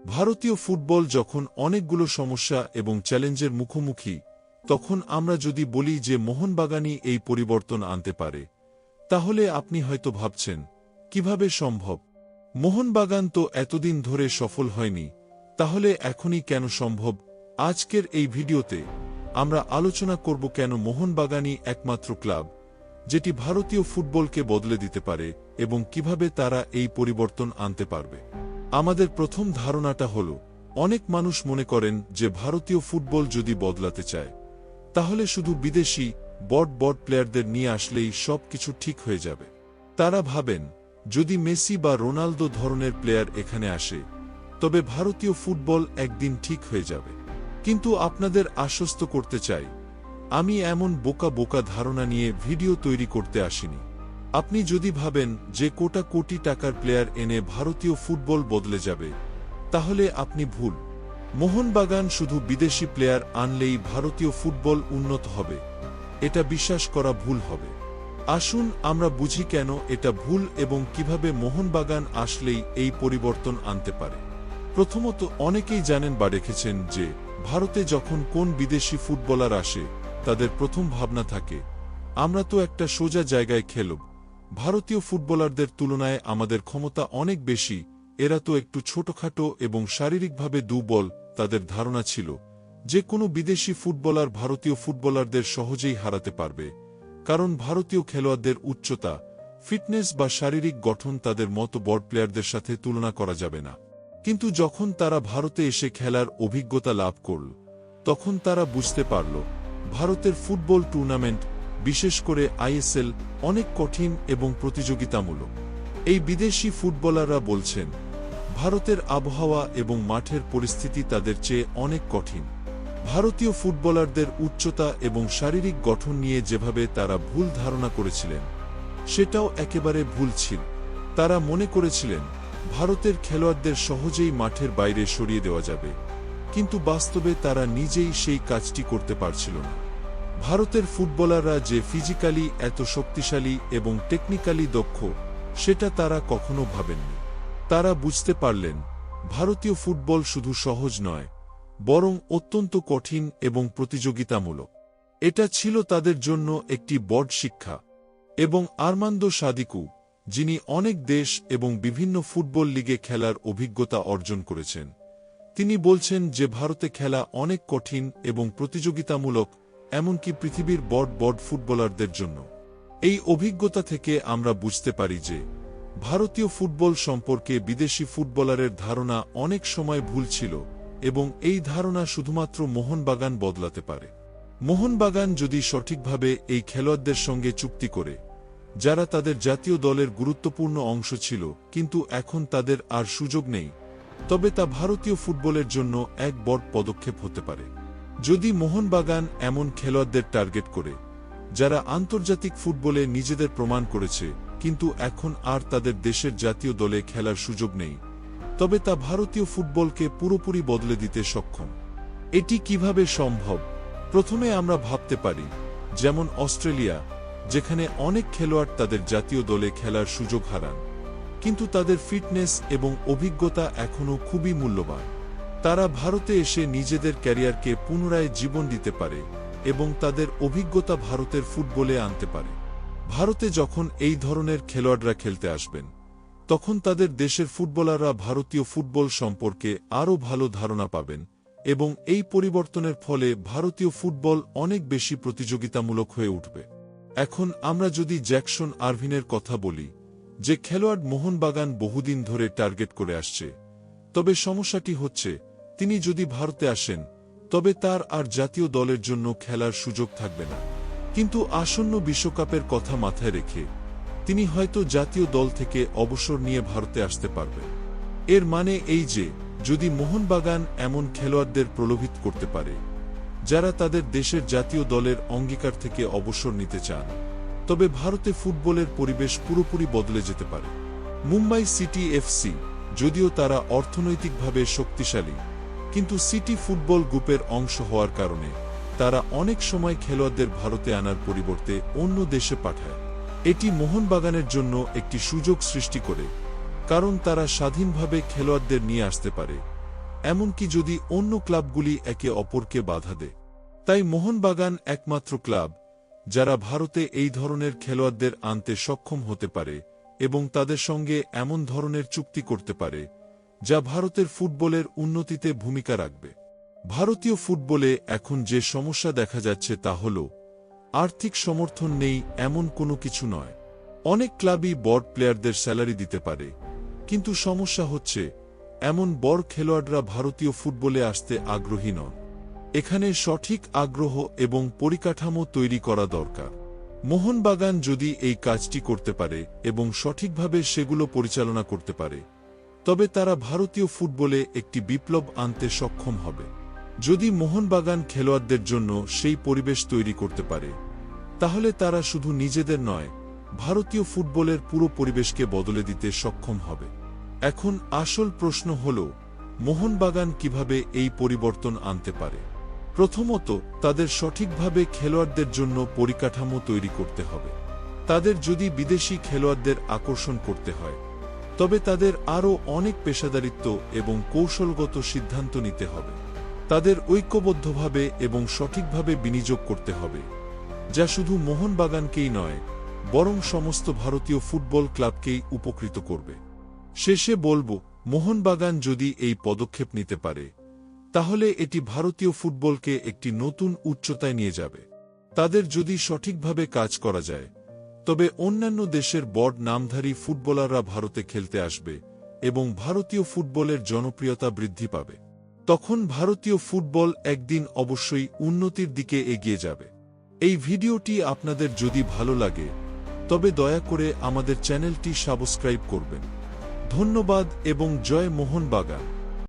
ভারতীয় ফুটবল যখন অনেকগুলো সমস্যা এবং চ্যালেঞ্জের মুখোমুখি, তখন আমরা যদি বলি যে মোহনবাগানই এই পরিবর্তন আনতে পারে, তাহলে আপনি হয়তো ভাবছেন, কিভাবে সম্ভব? মোহনবাগান তো এতদিন ধরে সফল হয়নি, তাহলে এখনই কেন সম্ভব? আজকের এই ভিডিওতে আমরা আলোচনা করব কেন মোহনবাগানই একমাত্র ক্লাব যেটি ভারতীয় ফুটবলকে বদলে দিতে পারে এবং কিভাবে তারা এই পরিবর্তন আনতে পারবে। আমাদের প্রথম ধারণাটা হল, অনেক মানুষ মনে করেন যে ভারতীয় ফুটবল যদি বদলাতে চায়, তাহলে শুধু বিদেশি বড় প্লেয়ারদের নিয়ে আসলেই সব কিছু ঠিক হয়ে যাবে। তারা ভাবেন, যদি মেসি বা রোনালদো ধরনের প্লেয়ার এখানে আসে, তবে ভারতীয় ফুটবল একদিন ঠিক হয়ে যাবে। কিন্তু আপনাদের আশ্বস্ত করতে চাই, আমি এমন বোকা ধারণা নিয়ে ভিডিও তৈরি করতে আসিনি। আপনি যদি ভাবেন যে কোটি টাকার প্লেয়ার এনে ভারতীয় ফুটবল বদলে যাবে, তাহলে আপনি ভুল। মোহনবাগান শুধু বিদেশি প্লেয়ার আনলেই ভারতীয় ফুটবল উন্নত হবে, এটা বিশ্বাস করা ভুল হবে। আসুন আমরা বুঝি কেন এটা ভুল এবং কিভাবে মোহনবাগান আসলেই এই পরিবর্তন আনতে পারে। প্রথমত, অনেকেই জানেন বা দেখেছেন যে ভারতে যখন কোন বিদেশি ফুটবলার আসে, তাদের প্রথম ভাবনা থাকে, আমরা তো একটা সোজা জায়গায় খেলব, ভারতীয় ফুটবলারদের তুলনায় আমাদের ক্ষমতা অনেক বেশি, এরা তো একটু ছোটখাটো এবং শারীরিকভাবে দুর্বল। তাদের ধারণা ছিল যে কোনো বিদেশি ফুটবলার ভারতীয় ফুটবলারদের সহজেই হারাতে পারবে, কারণ ভারতীয় খেলোয়াড়দের উচ্চতা, ফিটনেস বা শারীরিক গঠন তাদের মতো বড় প্লেয়ারদের সাথে তুলনা করা যাবে না। কিন্তু যখন তারা ভারতে এসে খেলার অভিজ্ঞতা লাভ করল, তখন তারা বুঝতে পারল ভারতের ফুটবল টুর্নামেন্ট, বিশেষ করে আইএসএল, অনেক কঠিন এবং প্রতিযোগিতামূলক। এই বিদেশি ফুটবলাররা বলছেন, ভারতের আবহাওয়া এবং মাঠের পরিস্থিতি তাদের চেয়ে অনেক কঠিন। ভারতীয় ফুটবলারদের উচ্চতা এবং শারীরিক গঠন নিয়ে যেভাবে তারা ভুল ধারণা করেছিলেন, সেটাও একেবারে ভুল ছিল। তারা মনে করেছিলেন ভারতের খেলোয়াড়দের সহজেই মাঠের বাইরে সরিয়ে দেওয়া যাবে, কিন্তু বাস্তবে তারা নিজেই সেই কাজটি করতে পারছিল না। ভারতের ফুটবলাররা যে ফিজিক্যালি এত শক্তিশালী এবং টেকনিক্যালি দক্ষ, সেটা তারা কখনো ভাবেননি। তারা বুঝতে পারলেন ভারতীয় ফুটবল শুধু সহজ নয়, বরং অত্যন্ত কঠিন এবং প্রতিযোগিতামূলক। এটা ছিল তাদের জন্য একটি বড় শিক্ষা। এবং আর্মান্দো সাদিকু, যিনি অনেক দেশ এবং বিভিন্ন ফুটবল লিগে খেলার অভিজ্ঞতা অর্জন করেছেন, তিনি বলছেন যে ভারতে খেলা অনেক কঠিন এবং প্রতিযোগিতামূলক, এমনকি পৃথিবীর বড় ফুটবলারদের জন্য। এই অভিজ্ঞতা থেকে আমরা বুঝতে পারি যে ভারতীয় ফুটবল সম্পর্কে বিদেশি ফুটবলারের ধারণা অনেক সময় ভুল ছিল এবং এই ধারণা শুধুমাত্র মোহনবাগান বদলাতে পারে। মোহনবাগান যদি সঠিকভাবে এই খেলোয়াড়দের সঙ্গে চুক্তি করে, যারা তাদের জাতীয় দলের গুরুত্বপূর্ণ অংশ ছিল কিন্তু এখন তাদের আর সুযোগ নেই, তবে তা ভারতীয় ফুটবলের জন্য এক বড় পদক্ষেপ হতে পারে। যদি মোহনবাগান এমন খেলোয়াড়দের টার্গেট করে, যারা আন্তর্জাতিক ফুটবলে নিজেদের প্রমাণ করেছে কিন্তু এখন আর তাদের দেশের জাতীয় দলে খেলার সুযোগ নেই, তবে তা ভারতীয় ফুটবলকে পুরোপুরি বদলে দিতে সক্ষম। এটি কিভাবে সম্ভব? প্রথমে আমরা ভাবতে পারি, যেমন অস্ট্রেলিয়া, যেখানে অনেক খেলোয়াড় তাদের জাতীয় দলে খেলার সুযোগ হারান, কিন্তু তাদের ফিটনেস এবং অভিজ্ঞতা এখনও খুবই মূল্যবান। তারা ভারতে এসে নিজেদের ক্যারিয়ারকে পুনরায় জীবন দিতে পারে এবং তাদের অভিজ্ঞতা ভারতের ফুটবলে আনতে পারে। ভারতে যখন এই ধরনের খেলোয়াড়রা খেলতে আসবেন, তখন তাদের দেশের ফুটবলাররা ভারতীয় ফুটবল সম্পর্কে আরও ভালো ধারণা পাবেন এবং এই পরিবর্তনের ফলে ভারতীয় ফুটবল অনেক বেশি প্রতিযোগিতামূলক হয়ে উঠবে। এখন আমরা যদি জ্যাকসন আরভিনের কথা বলি, যে খেলোয়াড় মোহনবাগান বহুদিন ধরে টার্গেট করে আসছে, তবে সমস্যাটি হচ্ছে তিনি যদি ভারতে আসেন, তবে তার আর জাতীয় দলের জন্য খেলার সুযোগ থাকবে না। কিন্তু আসন্ন বিশ্বকাপের কথা মাথায় রেখে তিনি হয়তো জাতীয় দল থেকে অবসর নিয়ে ভারতে আসতে পারবেন। এর মানে এই যে যদি মোহনবাগান এমন খেলোয়াড়দের প্রলোভিত করতে পারে, যারা তাদের দেশের জাতীয় দলের অঙ্গীকার থেকে অবসর নিতে চান, তবে ভারতে ফুটবলের পরিবেশ পুরোপুরি বদলে যেতে পারে। মুম্বাই সিটি এফসি, যদিও তারা অর্থনৈতিকভাবে শক্তিশালী, কিন্তু সিটি ফুটবল গ্রুপের অংশ হওয়ার কারণে তারা অনেক সময় খেলোয়াড়দের ভারতে আনার পরিবর্তে অন্য দেশে পাঠায়। এটি মোহনবাগানের জন্য একটি সুযোগ সৃষ্টি করে, কারণ তারা স্বাধীনভাবে খেলোয়াড়দের নিয়ে আসতে পারে এমনকি যদি অন্য ক্লাবগুলি একে অপরকে বাধা দেয়। তাই মোহনবাগান একমাত্র ক্লাব যারা ভারতে এই ধরনের খেলোয়াড়দের আনতে সক্ষম হতে পারে এবং তাদের সঙ্গে এমন ধরনের চুক্তি করতে পারে যা ভারতের ফুটবলের উন্নতিতে ভূমিকা রাখবে। ভারতীয় ফুটবলে এখন যে সমস্যা দেখা যাচ্ছে তা হল আর্থিক সমর্থন নেই এমন কোনো কিছু নয়। অনেক ক্লাবই বড় প্লেয়ারদের স্যালারি দিতে পারে, কিন্তু সমস্যা হচ্ছে এমন বড় খেলোয়াড়রা ভারতীয় ফুটবলে আসতে আগ্রহী নন। এখানে সঠিক আগ্রহ এবং পরিকাঠামো তৈরি করা দরকার। মোহনবাগান যদি এই কাজটি করতে পারে এবং সঠিকভাবে সেগুলো পরিচালনা করতে পারে, তবে তারা ভারতীয় ফুটবলে একটি বিপ্লব আনতে সক্ষম হবে। যদি মোহনবাগান খেলোয়াড়দের জন্য সেই পরিবেশ তৈরি করতে পারে, তাহলে তারা শুধু নিজেদের নয়, ভারতীয় ফুটবলের পুরো পরিবেশকে বদলে দিতে সক্ষম হবে। এখন আসল প্রশ্ন হল, মোহনবাগান কিভাবে এই পরিবর্তন আনতে পারে? প্রথমত, তাদের সঠিকভাবে খেলোয়াড়দের জন্য পরিকাঠামো তৈরি করতে হবে। তাদের যদি বিদেশি খেলোয়াড়দের আকর্ষণ করতে হয়, তবে তাদের আরও অনেক পেশাদারিত্ব এবং কৌশলগত সিদ্ধান্ত নিতে হবে। তাদের ঐক্যবদ্ধভাবে এবং সঠিকভাবে বিনিয়োগ করতে হবে, যা শুধু মোহনবাগানকেই নয়, বরং সমস্ত ভারতীয় ফুটবল ক্লাবকেই উপকৃত করবে। শেষে বলব, মোহনবাগান যদি এই পদক্ষেপ নিতে পারে, তাহলে এটি ভারতীয় ফুটবলকে একটি নতুন উচ্চতায় নিয়ে যাবে। তাদের যদি সঠিকভাবে কাজ করা যায়, তবে অন্যান্য দেশের বড় নামধারী ফুটবলাররা ভারতে খেলতে আসবে এবং ভারতীয় ফুটবলের জনপ্রিয়তা বৃদ্ধি পাবে। তখন ভারতীয় ফুটবল একদিন অবশ্যই উন্নতির দিকে এগিয়ে যাবে। এই ভিডিওটি আপনাদের যদি ভালো লাগে, তবে দয়া করে আমাদের চ্যানেলটি সাবস্ক্রাইব করবেন। ধন্যবাদ এবং জয় মোহনবাগান।